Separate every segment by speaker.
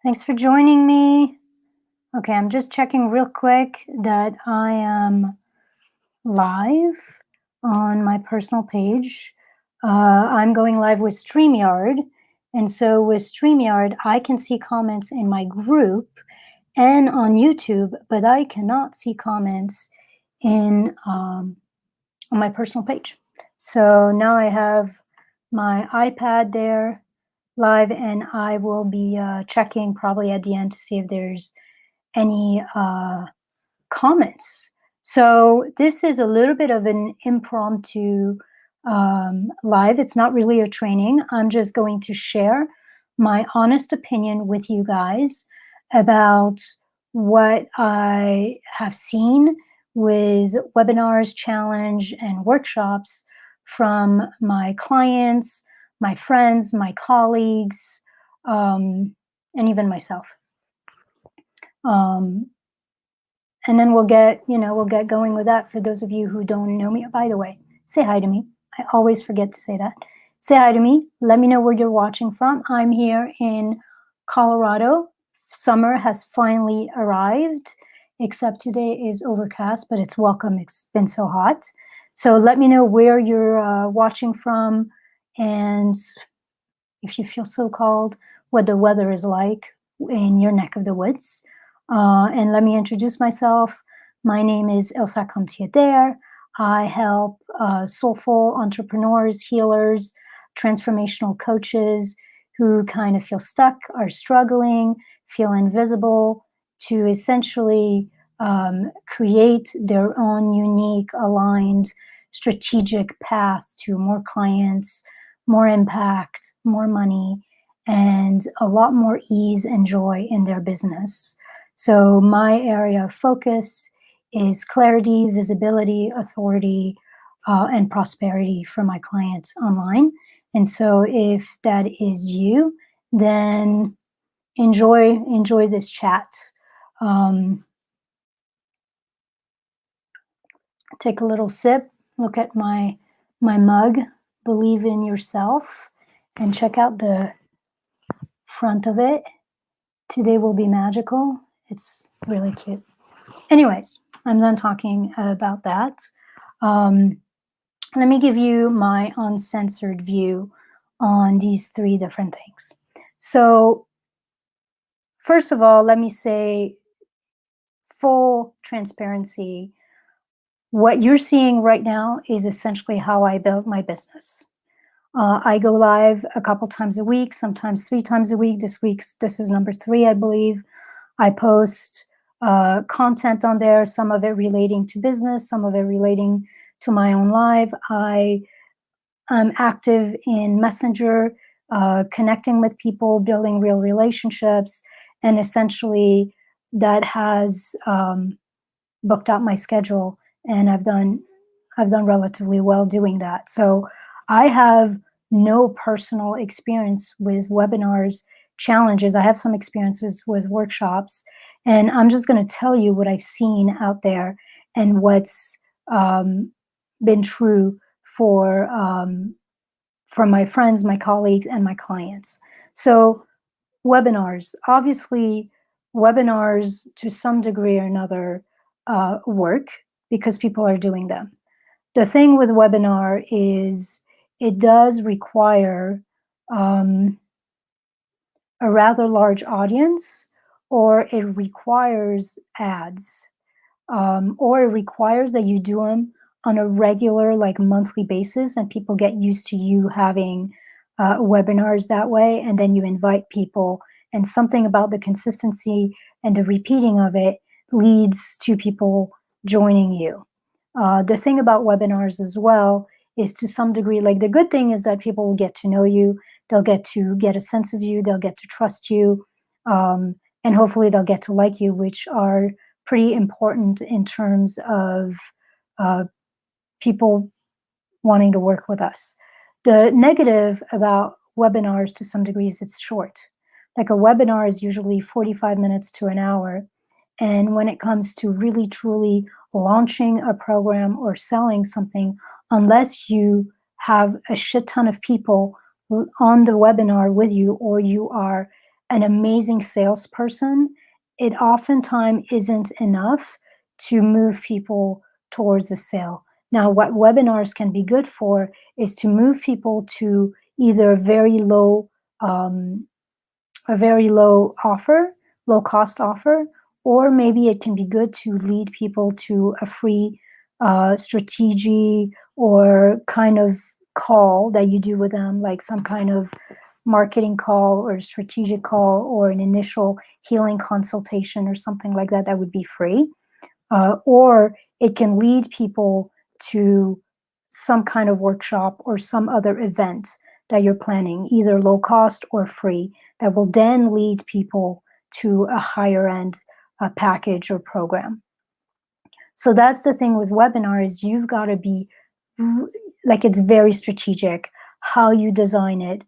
Speaker 1: Thanks for joining me. Okay, I'm just checking real quick that I am live on my personal page. I'm going live with StreamYard. And so with StreamYard, I can see comments in my group and on YouTube, but I cannot see comments in on my personal page. So now I have my iPad there live, and I will be checking probably at the end to see if there's any comments. So this is a little bit of an impromptu live. It's not really a training. I'm just going to share my honest opinion with you guys about what I have seen with webinars, challenge, and workshops from my clients, my friends, my colleagues, and even myself. Um, and then we'll get going with that. For those of you who don't know me, by the way, say hi to me. I always forget to say that. Say hi to me. Let me know where you're watching from. I'm here in Colorado. Summer has finally arrived, except today is overcast, but it's welcome. It's been so hot. So let me know where you're watching from, and if you feel so called, what the weather is like in your neck of the woods. And let me introduce myself. My name is Elsa Cantier. I help soulful entrepreneurs, healers, transformational coaches who kind of feel stuck, are struggling, feel invisible, to essentially create their own unique, aligned, strategic path to more clients, more impact, more money, and a lot more ease and joy in their business. So my area of focus is clarity, visibility, authority, and prosperity for my clients online. And so if that is you, then enjoy this chat. Take a little sip, look at my mug, believe in yourself, and check out the front of it. Today will be magical. It's really cute. Anyways, I'm done talking about that. Let me give you my uncensored view on these three different things. So, first of all, let me say full transparency. What you're seeing right now is essentially how I built my business. I go live a couple times a week, sometimes 3 times a week. This is number 3, I believe. I post content on there, some of it relating to business, some of it relating to my own life. I'm active in Messenger, connecting with people, building real relationships, and essentially that has booked out my schedule, and I've done relatively well doing that. So I have no personal experience with webinars, challenges. I have some experiences with workshops, and I'm just going to tell you what I've seen out there and what's been true for my friends, my colleagues, and my clients. So webinars, obviously, webinars to some degree or another work because people are doing them. The thing with webinar is it does require a rather large audience, or it requires ads, or it requires that you do them on a regular, like monthly basis, and people get used to you having webinars that way, and then you invite people, and something about the consistency and the repeating of it leads to people joining you. The thing about webinars as well is, to some degree, like, the good thing is that people will get to know you, they'll get to get a sense of you, they'll get to trust you, and hopefully they'll get to like you, which are pretty important in terms of uh, people wanting to work with us. The negative about webinars to some degree is it's short. Like, a webinar is usually 45 minutes to an hour. And when it comes to really truly launching a program or selling something, unless you have a shit ton of people on the webinar with you, or you are an amazing salesperson, it oftentimes isn't enough to move people towards a sale. Now, what webinars can be good for is to move people to either um, a very low offer, low cost offer, or maybe it can be good to lead people to a free strategy or kind of call that you do with them, like some kind of marketing call or strategic call or an initial healing consultation or something like that that would be free. Or it can lead people to some kind of workshop or some other event that you're planning, either low cost or free, that will then lead people to a higher end package or program. So that's the thing with webinars, you've got to be like, it's very strategic how you design it.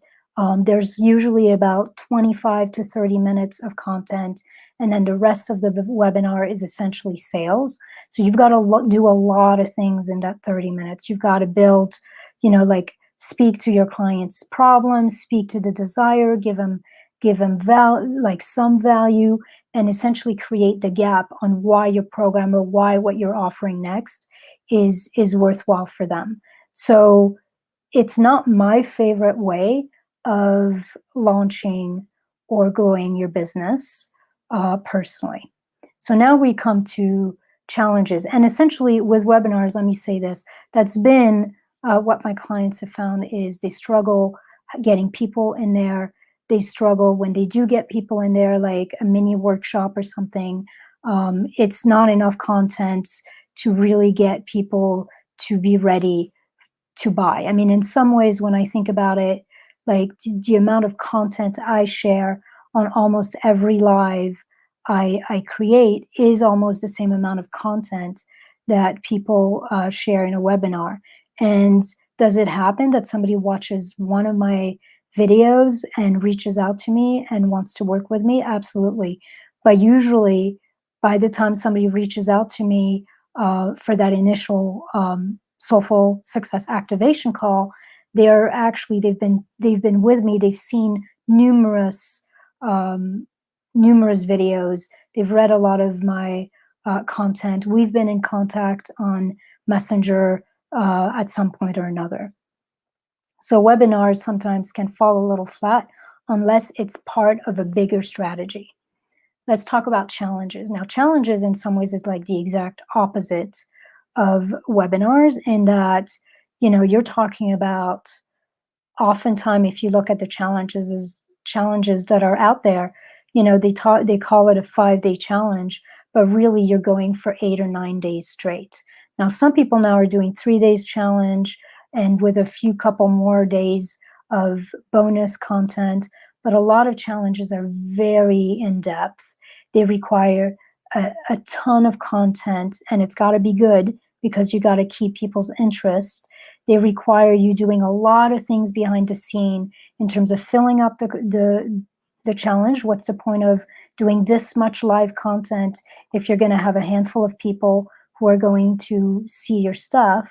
Speaker 1: There's usually about 25 to 30 minutes of content, and then the rest of the webinar is essentially sales. So you've got to do a lot of things in that 30 minutes. You've got to build, like, speak to your client's problems, speak to the desire, give them like some value, and essentially create the gap on why your program or why what you're offering next is worthwhile for them. So it's not my favorite way of launching or growing your business personally. So now we come to challenges. And essentially with webinars, let me say this, that's been what my clients have found is they struggle getting people in there. They struggle when they do get people in there, like a mini workshop or something. It's not enough content to really get people to be ready to buy. I mean, in some ways, when I think about it, like the amount of content I share on almost every live I create is almost the same amount of content that people share in a webinar. And does it happen that somebody watches one of my videos and reaches out to me and wants to work with me? Absolutely. But usually, by the time somebody reaches out to me for that initial Soulful Success Activation call, they've been with me. They've seen um, numerous videos. They've read a lot of my content. We've been in contact on Messenger at some point or another. So webinars sometimes can fall a little flat unless it's part of a bigger strategy. Let's talk about challenges. Now, challenges in some ways is like the exact opposite of webinars in that, you're talking about, oftentimes, if you look at the challenges that are out there, they call it a 5-day challenge, but really you're going for 8 or 9 days straight. Now, some people now are doing 3 days challenge and with a few couple more days of bonus content, but a lot of challenges are very in-depth. They require a ton of content, and it's got to be good because you got to keep people's interest. They require you doing a lot of things behind the scene in terms of filling up the challenge. What's the point of doing this much live content if you're going to have a handful of people who are going to see your stuff?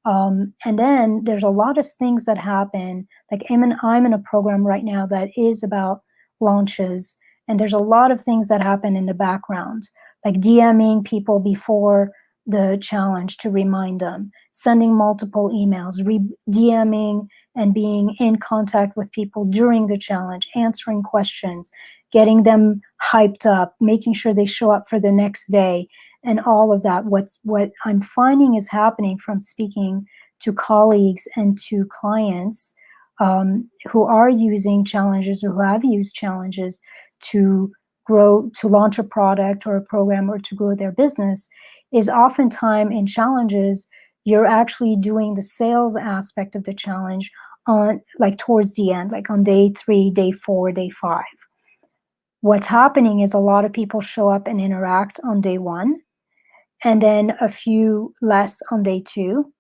Speaker 1: And then there's a lot of things that happen. Like I'm in a program right now that is about launches, and there's a lot of things that happen in the background, like DMing people before the challenge to remind them, sending multiple emails, DMing and being in contact with people during the challenge, answering questions, getting them hyped up, making sure they show up for the next day, and all of that. What I'm finding is happening from speaking to colleagues and to clients who are using challenges or who have used challenges to launch a product or a program or to grow their business, is oftentimes in challenges, you're actually doing the sales aspect of the challenge on, like, towards the end, like on day 3, day 4, day 5. What's happening is a lot of people show up and interact on day 1, and then a few less on day 2.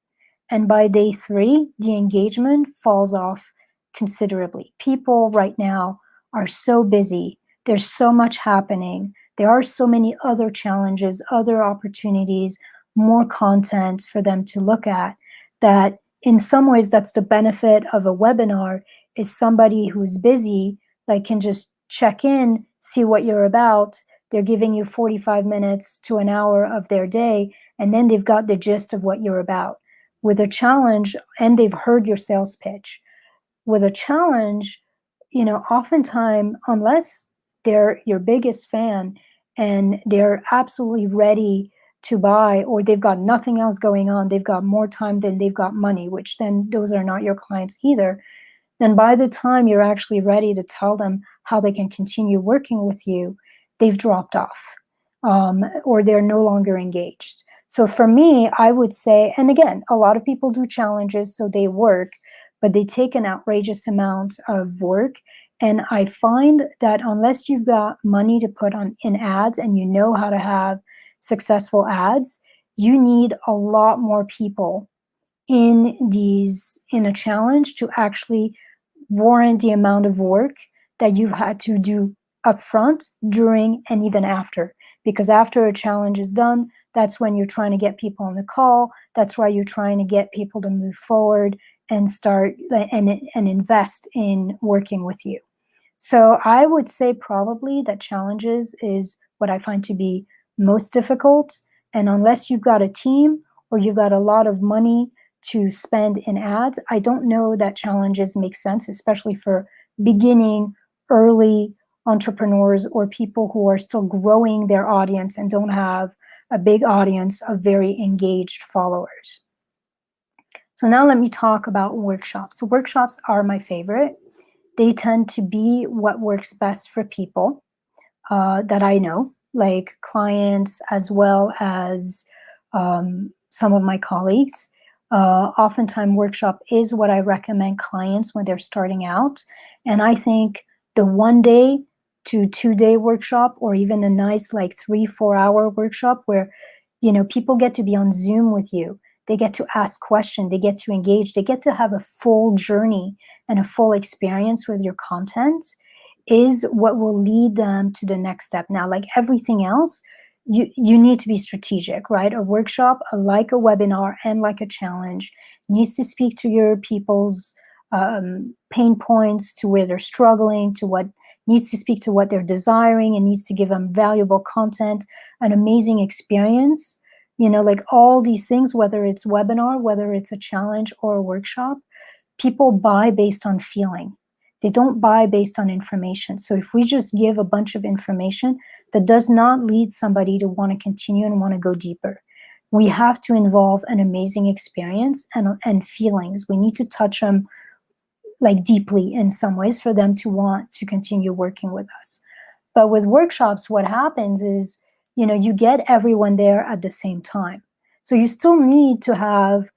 Speaker 1: And by day 3, the engagement falls off considerably. People right now are so busy. There's so much happening. There are so many other challenges, other opportunities, more content for them to look at, that in some ways that's the benefit of a webinar, is somebody who's busy, like, can just check in, see what you're about. They're giving you 45 minutes to an hour of their day, and then they've got the gist of what you're about. With a challenge, and they've heard your sales pitch. With a challenge, oftentimes, unless they're your biggest fan and they're absolutely ready to buy, or they've got nothing else going on, they've got more time than they've got money, which then those are not your clients either, then by the time you're actually ready to tell them how they can continue working with you, they've dropped off, or they're no longer engaged. So for me, I would say, and again, a lot of people do challenges, so they work, but they take an outrageous amount of work. And I find that unless you've got money to put on in ads and you know how to have successful ads, you need a lot more people in a challenge to actually warrant the amount of work that you've had to do upfront, during, and even after. Because after a challenge is done, that's when you're trying to get people on the call. That's why you're trying to get people to move forward and start and invest in working with you. So I would say probably that challenges is what I find to be most difficult. And unless you've got a team or you've got a lot of money to spend in ads, I don't know that challenges make sense, especially for beginning early entrepreneurs or people who are still growing their audience and don't have a big audience of very engaged followers. So now let me talk about workshops. So workshops are my favorite. They tend to be what works best for people that I know, like clients as well as some of my colleagues. Oftentimes, workshop is what I recommend clients when they're starting out. And I think the 1 day to 2 day workshop, or even a nice like 3-4 hour workshop where people get to be on Zoom with you, they get to ask questions, they get to engage, they get to have a full journey and a full experience with your content, is what will lead them to the next step. Now, like everything else, you need to be strategic, right? A workshop, like a webinar and like a challenge, needs to speak to your people's pain points, to where they're struggling, to what needs to speak to what they're desiring, and needs to give them valuable content, an amazing experience. Like all these things, whether it's webinar, whether it's a challenge or a workshop, people buy based on feeling. They don't buy based on information. So if we just give a bunch of information, that does not lead somebody to want to continue and want to go deeper. We have to involve an amazing experience and feelings. We need to touch them like deeply in some ways for them to want to continue working with us. But with workshops, what happens is, you get everyone there at the same time. So you still need to have,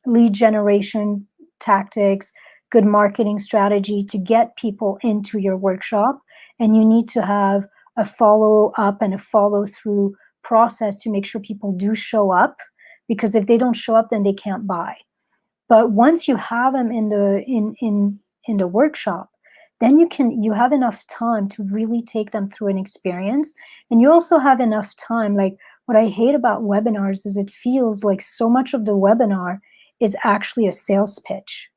Speaker 1: lead generation tactics, good marketing strategy to get people into your workshop. And you need to have a follow up and a follow through process to make sure people do show up, because if they don't show up, then they can't buy. But once you have them in the workshop, then you have enough time to really take them through an experience. And you also have enough time. Like, what I hate about webinars is it feels like so much of the webinar is actually a sales pitch.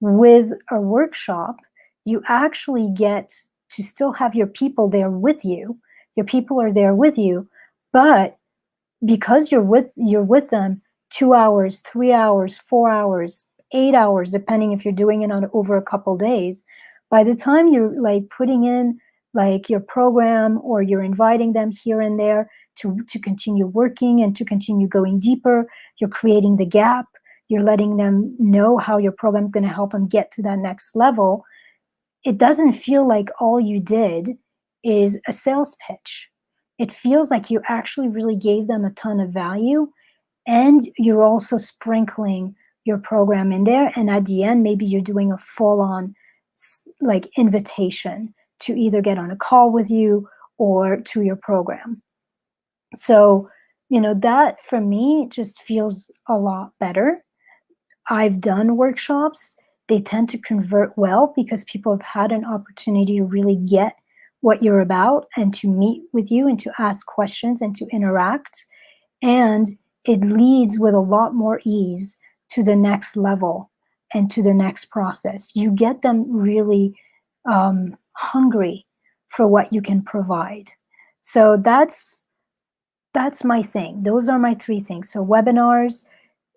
Speaker 1: With a workshop, you actually get to still have your people there with you. Your people are there with you, but because you're with them 2 hours, 3 hours, 4 hours, 8 hours, depending if you're doing it on over a couple days, by the time you're like putting in like your program, or you're inviting them here and there to continue working and to continue going deeper, you're creating the gap, you're letting them know how your program is going to help them get to that next level. It doesn't feel like all you did is a sales pitch. It feels like you actually really gave them a ton of value, and you're also sprinkling your program in there. And at the end, maybe you're doing a full-on like invitation to either get on a call with you or to your program. So, that for me just feels a lot better. I've done workshops. They tend to convert well because people have had an opportunity to really get what you're about and to meet with you and to ask questions and to interact. And it leads with a lot more ease to the next level and to the next process. You get them really hungry for what you can provide. So that's my thing. Those are my three things. So webinars,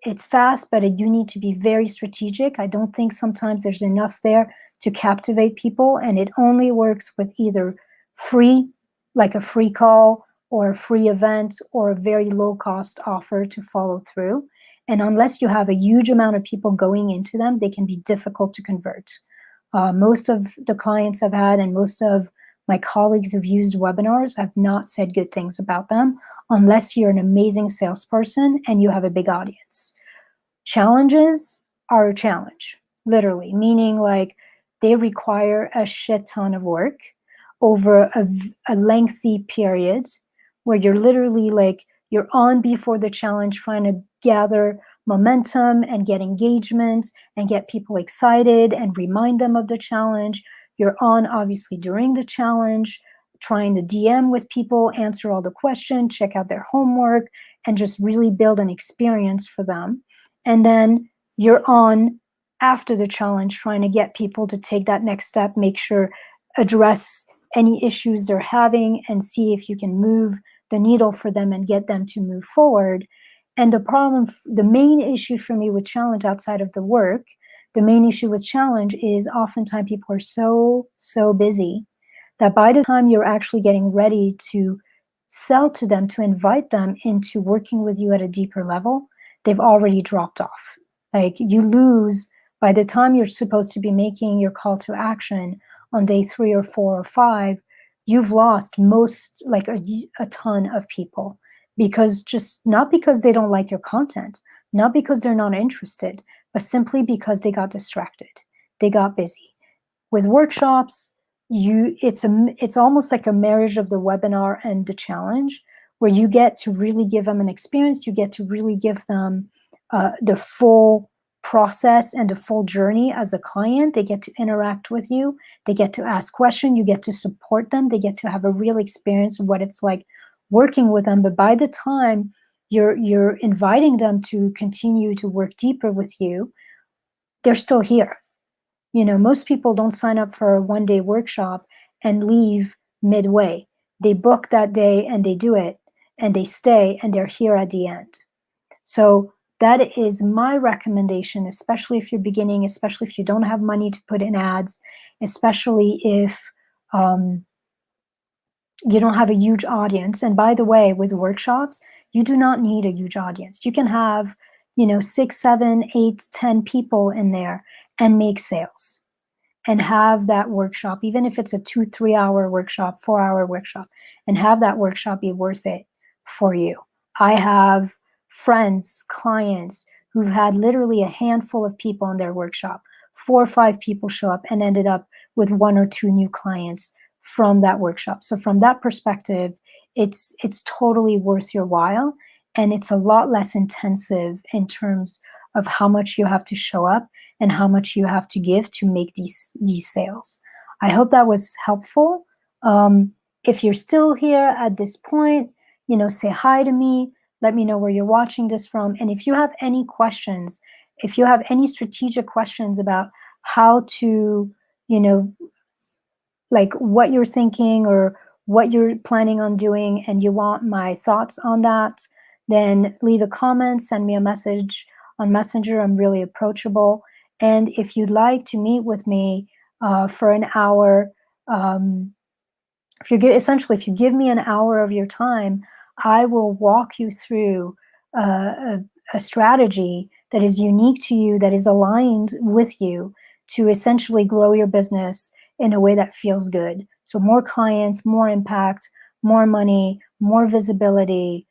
Speaker 1: it's fast, but you need to be very strategic. I don't think sometimes there's enough there to captivate people, and it only works with either free, like a free call, or a free event, or a very low cost offer to follow through. And unless you have a huge amount of people going into them, they can be difficult to convert. Most of the clients I've had and most of my colleagues who've used webinars have not said good things about them unless you're an amazing salesperson and you have a big audience. Challenges are a challenge, literally, meaning like they require a shit ton of work over a lengthy period where you're literally like, you're on before the challenge trying to gather momentum and get engagement and get people excited and remind them of the challenge. You're on obviously during the challenge, trying to DM with people, answer all the questions, check out their homework, and just really build an experience for them. And then you're on after the challenge, trying to get people to take that next step, make sure, address any issues they're having, and see if you can move the needle for them and get them to move forward. And the problem, the main issue for me with challenge outside of the work, the main issue with challenge is oftentimes people are so busy that by the time you're actually getting ready to sell to them, to invite them into working with you at a deeper level, they've already dropped off. Like you lose, by the time you're supposed to be making your call to action on day 3 or 4 or 5, you've lost most, like a ton of people, because just not because they don't like your content, not because they're not interested, but simply because they got distracted, they got busy. With workshops, it's almost like a marriage of the webinar and the challenge, where you get to really give them an experience, you get to really give them the full process and the full journey as a client. They get to interact with you, they get to ask questions, you get to support them, they get to have a real experience of what it's like working with them. But by the time you're inviting them to continue to work deeper with you, they're still here. You know, most people don't sign up for a one-day workshop and leave midway. They book that day and they do it and they stay and they're here at the end. So that is my recommendation, especially if you're beginning, especially if you don't have money to put in ads, especially if you don't have a huge audience. And by the way, with workshops, you do not need a huge audience. You can have, 6, 7, 8, 10 people in there and make sales and have that workshop, even if it's a 2-3 hour workshop, 4-hour workshop, and have that workshop be worth it for you. I have friends, clients who've had literally a handful of people in their workshop. 4 or 5 people show up and ended up with 1 or 2 new clients from that workshop. So from that perspective, it's totally worth your while, and it's a lot less intensive in terms of how much you have to show up and how much you have to give to make these sales. I hope that was helpful. If you're still here at this point, say hi to me. Let me know where you're watching this from. And if you have any questions, if you have any strategic questions about how to, like what you're thinking or what you're planning on doing, and you want my thoughts on that, then leave a comment, send me a message on Messenger. I'm really approachable. And if you'd like to meet with me for an hour, if you give me an hour of your time, I will walk you through a strategy that is unique to you, that is aligned with you, to essentially grow your business in a way that feels good. So more clients, more impact, more money, more visibility,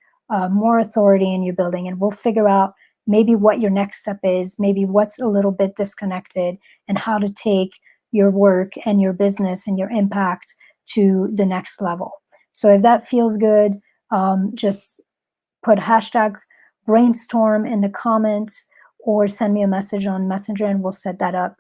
Speaker 1: more authority in your building. And we'll figure out maybe what your next step is, maybe what's a little bit disconnected, and how to take your work and your business and your impact to the next level. So if that feels good, just put hashtag brainstorm in the comments or send me a message on Messenger and we'll set that up.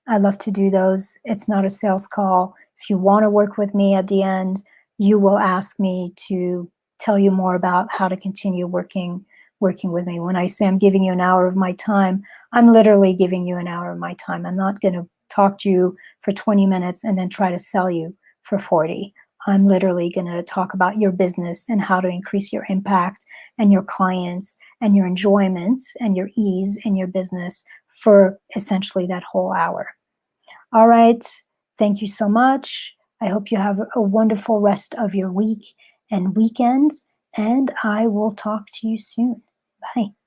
Speaker 1: I love to do those. It's not a sales call. If you want to work with me at the end, you will ask me to tell you more about how to continue working with me. When I say I'm giving you an hour of my time, I'm literally giving you an hour of my time. I'm not going to talk to you for 20 minutes and then try to sell you for 40. I'm literally going to talk about your business and how to increase your impact and your clients and your enjoyment and your ease in your business for essentially that whole hour. All right. Thank you so much. I hope you have a wonderful rest of your week and weekend, and I will talk to you soon. Bye.